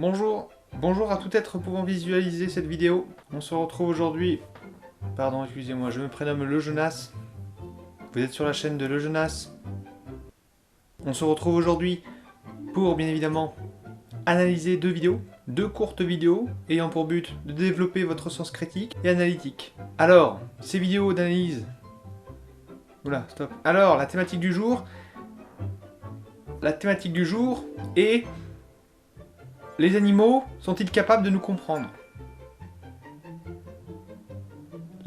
Bonjour à tout être pouvant visualiser cette vidéo. On se retrouve aujourd'hui... Pardon, excusez-moi, je me prénomme Le Jonas. Vous êtes sur la chaîne de Le Jonas. On se retrouve aujourd'hui pour, bien évidemment, analyser deux courtes vidéos, ayant pour but de développer votre sens critique et analytique. Alors, ces vidéos d'analyse... Oula, stop. Alors, la thématique du jour est... Les animaux sont-ils capables de nous comprendre?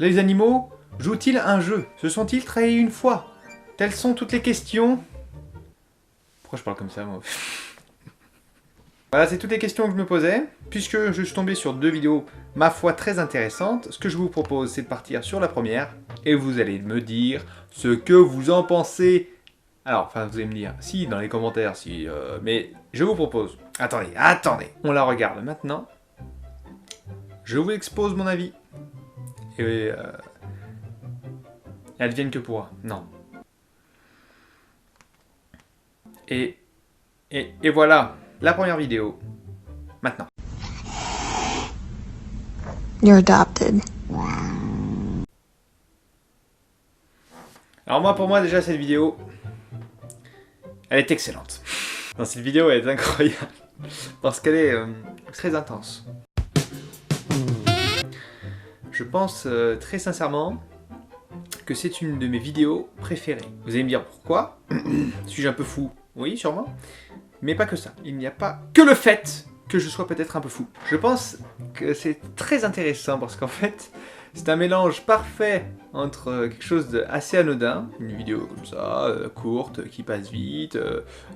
Les animaux jouent-ils un jeu? Se sont-ils trahis une fois? Telles sont toutes les questions... Pourquoi je parle comme ça, moi? Voilà, c'est toutes les questions que je me posais. Puisque je suis tombé sur deux vidéos, ma foi, très intéressantes, ce que je vous propose, c'est de partir sur la première, et vous allez me dire ce que vous en pensez. Alors, enfin, vous allez me dire, si, dans les commentaires, si, mais je vous propose... Attendez, on la regarde maintenant. Je vous expose mon avis. Et advienne que pourra. Non. Et voilà, la première vidéo. Maintenant. You're adopted. Alors pour moi, déjà, cette vidéo, elle est excellente. Dans cette vidéo, elle est incroyable. Parce qu'elle est très intense. Je pense très sincèrement que c'est une de mes vidéos préférées. Vous allez me dire pourquoi? Suis-je un peu fou? Oui, sûrement. Mais pas que ça. Il n'y a pas que le fait que je sois peut-être un peu fou. Je pense que c'est très intéressant parce qu'en fait, c'est un mélange parfait entre quelque chose d'assez anodin, une vidéo comme ça, courte, qui passe vite,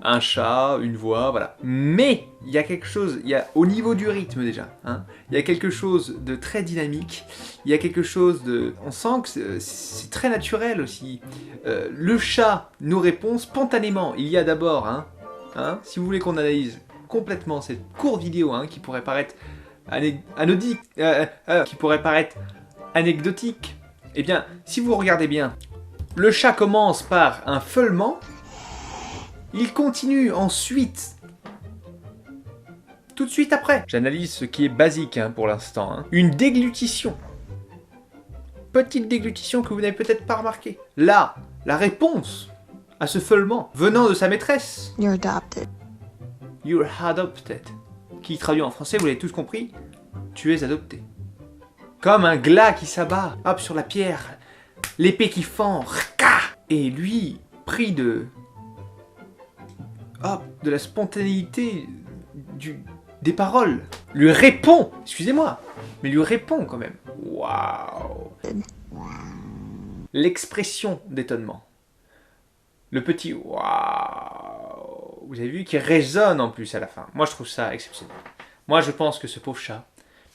un chat, une voix, voilà. Mais il y a quelque chose, au niveau du rythme déjà, hein, il y a quelque chose de très dynamique, il y a quelque chose de... On sent que c'est très naturel aussi. Le chat nous répond spontanément. Il y a d'abord, si vous voulez qu'on analyse complètement cette courte vidéo, qui pourrait paraître anecdotique, eh bien, si vous regardez bien, le chat commence par un feulement, il continue ensuite, tout de suite après. J'analyse ce qui est basique pour l'instant, une déglutition. Petite déglutition que vous n'avez peut-être pas remarqué. Là, la réponse à ce feulement venant de sa maîtresse. You're adopted. You're adopted. Qui traduit en français, vous l'avez tous compris, tu es adopté. Comme un glas qui s'abat, hop, sur la pierre, l'épée qui fend, et lui, pris de la spontanéité des paroles, lui répond, excusez-moi, mais lui répond quand même. Waouh! L'expression d'étonnement. Le petit waouh! Vous avez vu qu'il résonne en plus à la fin. Moi, je trouve ça exceptionnel. Moi, je pense que ce pauvre chat,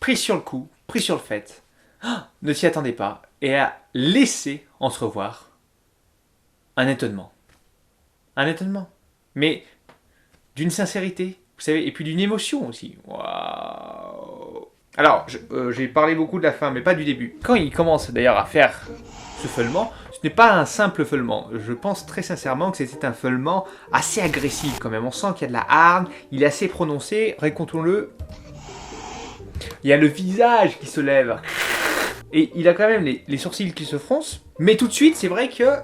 pris sur le coup, pris sur le fait, ne s'y attendait pas et a laissé entrevoir un étonnement. Un étonnement. Mais d'une sincérité, vous savez, et puis d'une émotion aussi. Waouh! Alors, j'ai parlé beaucoup de la fin, mais pas du début. Quand il commence d'ailleurs à faire ce feulement, ce n'est pas un simple feulement. Je pense très sincèrement que c'était un feulement assez agressif quand même. On sent qu'il y a de la hargne, il est assez prononcé. Racontons-le. Il y a le visage qui se lève. Et il a quand même les sourcils qui se froncent. Mais tout de suite, c'est vrai que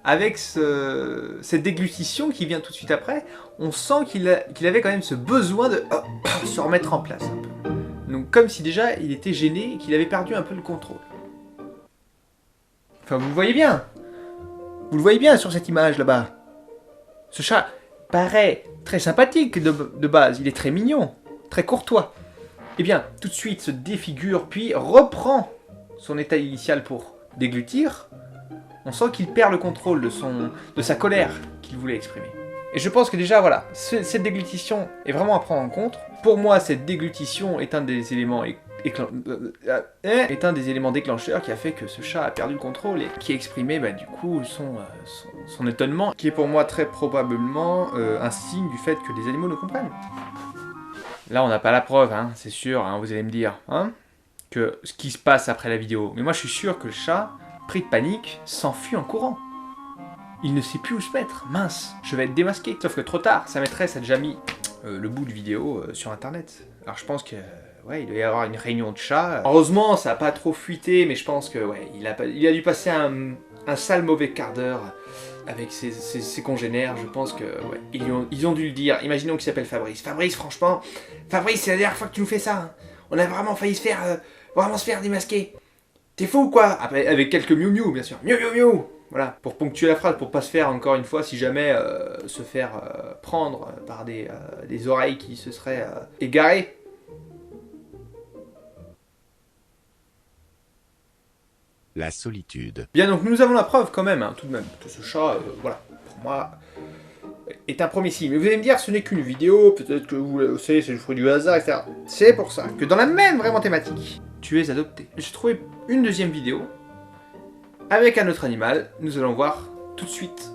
avec cette déglutition qui vient tout de suite après, on sent qu'il avait quand même ce besoin de se remettre en place un peu. Donc comme si déjà il était gêné et qu'il avait perdu un peu le contrôle. Enfin, vous le voyez bien. Vous le voyez bien sur cette image là-bas. Ce chat paraît très sympathique de base. Il est très mignon, très courtois. Eh bien, tout de suite se défigure, puis reprend son état initial pour déglutir. On sent qu'il perd le contrôle de sa colère qu'il voulait exprimer. Et je pense que déjà, voilà, cette déglutition est vraiment à prendre en compte. Pour moi, cette déglutition est un des éléments déclencheurs qui a fait que ce chat a perdu le contrôle et qui exprimait du coup son étonnement, qui est pour moi très probablement un signe du fait que les animaux nous comprennent. Là, on n'a pas la preuve, c'est sûr, vous allez me dire, que ce qui se passe après la vidéo. Mais moi, je suis sûr que le chat, pris de panique, s'enfuit en courant. Il ne sait plus où se mettre. Mince, je vais être démasqué. Sauf que trop tard, sa maîtresse a déjà mis le bout de vidéo sur internet. Alors je pense que ouais, il doit y avoir une réunion de chats. Heureusement, ça n'a pas trop fuité, mais je pense que ouais, il a dû passer un sale mauvais quart d'heure avec ses congénères. Je pense que ouais, ils ont dû le dire. Imaginons qu'il s'appelle Fabrice. Fabrice, franchement, Fabrice, c'est la dernière fois que tu nous fais ça. Hein. On a vraiment failli se faire démasquer. T'es fou ou quoi? Après, avec quelques miou-miou, bien sûr. Miou-miou-miou. Voilà, pour ponctuer la phrase, pour pas se faire, encore une fois, si jamais se faire prendre par des oreilles qui se seraient égarées. La solitude. Bien, donc nous avons la preuve quand même, hein, tout de même, que ce chat, voilà, pour moi, est un premier signe. Mais vous allez me dire, ce n'est qu'une vidéo, peut-être que vous le savez, c'est le fruit du hasard, etc. C'est pour ça que dans la même vraiment thématique, tu es adopté. J'ai trouvé une deuxième vidéo avec un autre animal. Nous allons voir tout de suite.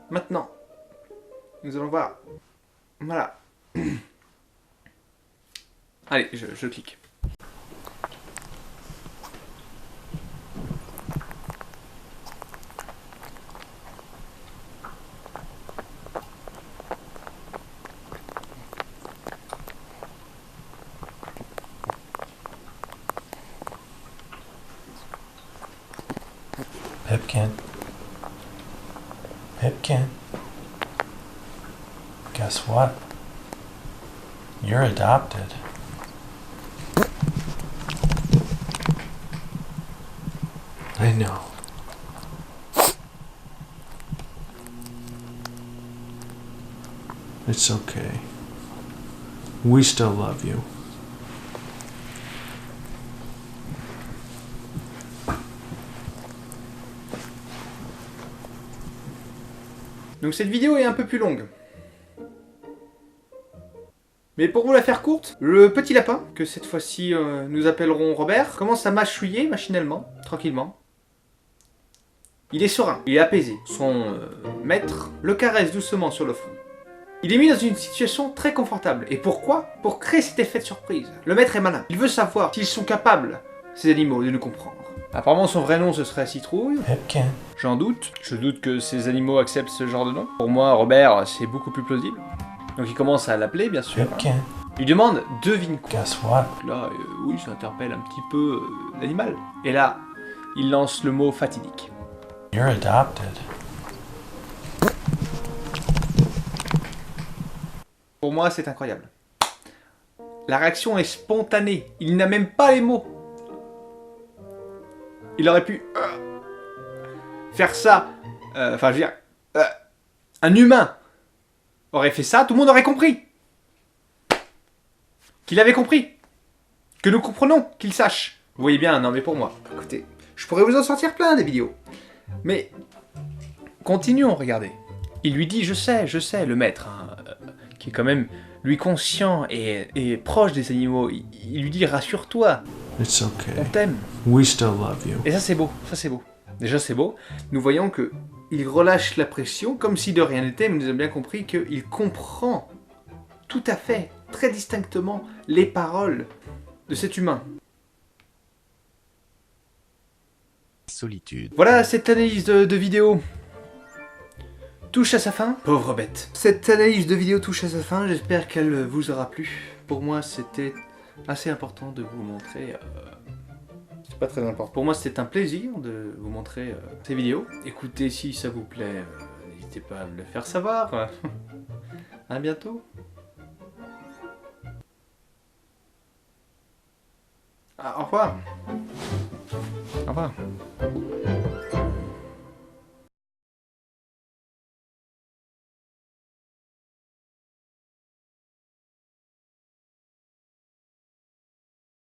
Maintenant. Nous allons voir. Voilà. Allez, je clique. Pipkin. Pipkin. Guess what? You're adopted. I know. It's okay. We still love you. Donc cette vidéo est un peu plus longue. Mais pour vous la faire courte, le petit lapin, que cette fois-ci nous appellerons Robert, commence à mâchouiller machinalement, tranquillement. Il est serein, il est apaisé. Son maître le caresse doucement sur le front. Il est mis dans une situation très confortable. Et pourquoi? Pour créer cet effet de surprise. Le maître est malin. Il veut savoir s'ils sont capables, ces animaux, de nous comprendre. Apparemment son vrai nom ce serait Citrouille. Pipkin. J'en doute. Je doute que ces animaux acceptent ce genre de nom. Pour moi, Robert, c'est beaucoup plus plausible. Donc il commence à l'appeler, bien sûr. Pipkin. Il lui demande « devine quoi ?» Guess what? Là, oui, ça interpelle un petit peu l'animal. Et là, il lance le mot fatidique. You're adopted. Pour moi, c'est incroyable. La réaction est spontanée. Il n'a même pas les mots. Il aurait pu faire ça. Enfin, je veux dire, un humain aurait fait ça, tout le monde aurait compris. Qu'il avait compris. Que nous comprenons, qu'il sache. Vous voyez bien, non mais pour moi, écoutez, je pourrais vous en sortir plein des vidéos. Mais, continuons, regardez. Il lui dit, je sais, le maître, hein, qui est quand même, lui, conscient et proche des animaux. Il lui dit, rassure-toi, It's okay. on t'aime. We still love you. Et ça c'est beau, ça c'est beau. Déjà c'est beau. Nous voyons que il relâche la pression comme si de rien n'était, mais nous avons bien compris qu'il comprend tout à fait, très distinctement, les paroles de cet humain. Solitude. Voilà, cette analyse de vidéo touche à sa fin. Pauvre bête. Cette analyse de vidéo touche à sa fin, j'espère qu'elle vous aura plu. Pour moi c'était assez important de vous montrer... C'est pas très important. Pour moi, c'était un plaisir de vous montrer ces vidéos. Écoutez, si ça vous plaît, n'hésitez pas à me le faire savoir. À bientôt. Au revoir. Au revoir.